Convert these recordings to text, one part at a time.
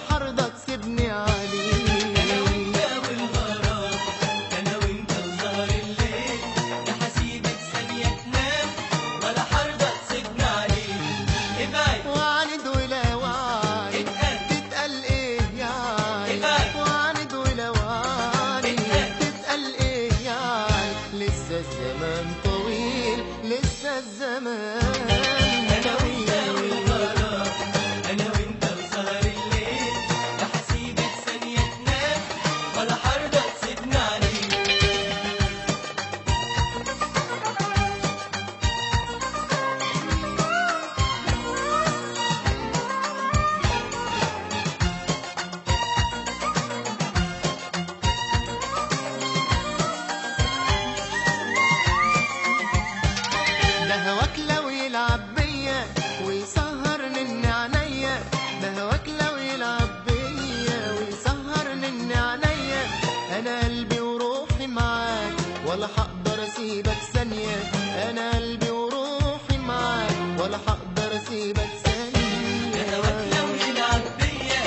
حرضى تسيبني عليه. انا وانت والغرام، انا وانت وسهر الليل، لا هسيبك ثانية تنام ولا حرضى تسيبني عليه. ابعد وعند ولا وعد تتقل ايه يعني، وعند ولا وعد تتقل ايه يعني، لسه الزمان طويل لسه الزمان. انا وانت والغرام، انا وانت وسهر الليل، لا هسيبك ثانية تنام ولا حرضى تسيبني عليه. ده هواك لو يلعب بيا ويسهرني ان عينيا، ده هواك لو يلعب بيا ويسهرني ان عينيا، انا قلبي وروحي معاك ولا هقدر اسيبك ثانية، انا قلبي وروحي معاك ولا هقدر اسيبك ثانية. ده هواك لو يلعب بيا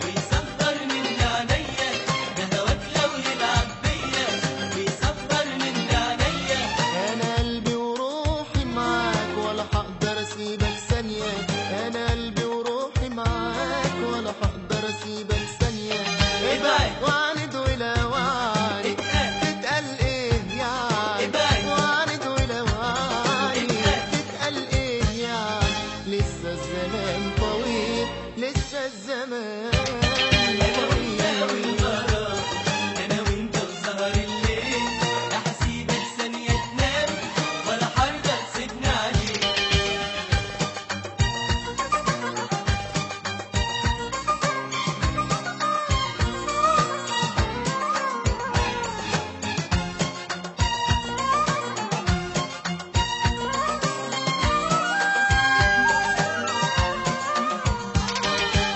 ويسهرني من عينيا، ده هواك لو يلعب بيا ويسهرني من عينيا، انا قلبي وروحي معاك ولا هقدر اسيبك ثانية، انا قلبي وروحي معاك ولا هقدر اسيبك ثانية. ابعد وعند ولا وعد تتقل ايه يعني، وعند ولا وعد تتقل ايه يعني، لسه الزمان طويل لسه الزمان طويل. والغرام، انا وانت وسهر الليل، لا هسيبك ثانية تنام ولا حرضى تسيبني عليه.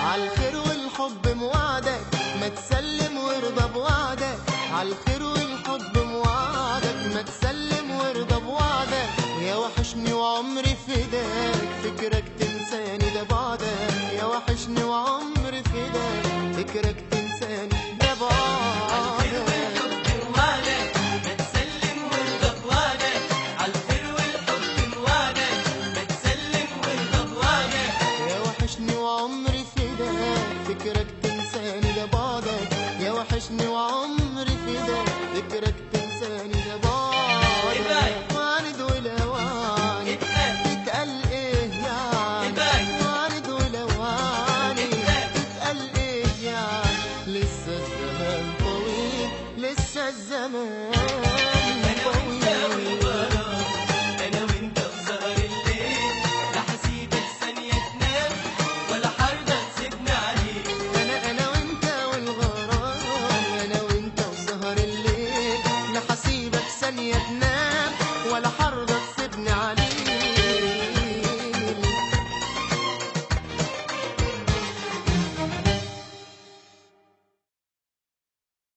عالخير والحب موعدك ما تسلم وارضى بوعدك، عالخير والحب موعدك ما تسلم وارضى بوعدك، يا وحشني وعمري فداك فكرك تنساني ده بعدك، يا وحشني وعمري فداك فكرك تنساني ده عالخير بعدك. والحب موعدك ما تسلم وارضى بوعدك، عالخير والحب موعدك ما تسلم وارضى بوعدك، يا وحشني وعمري فداك فكرك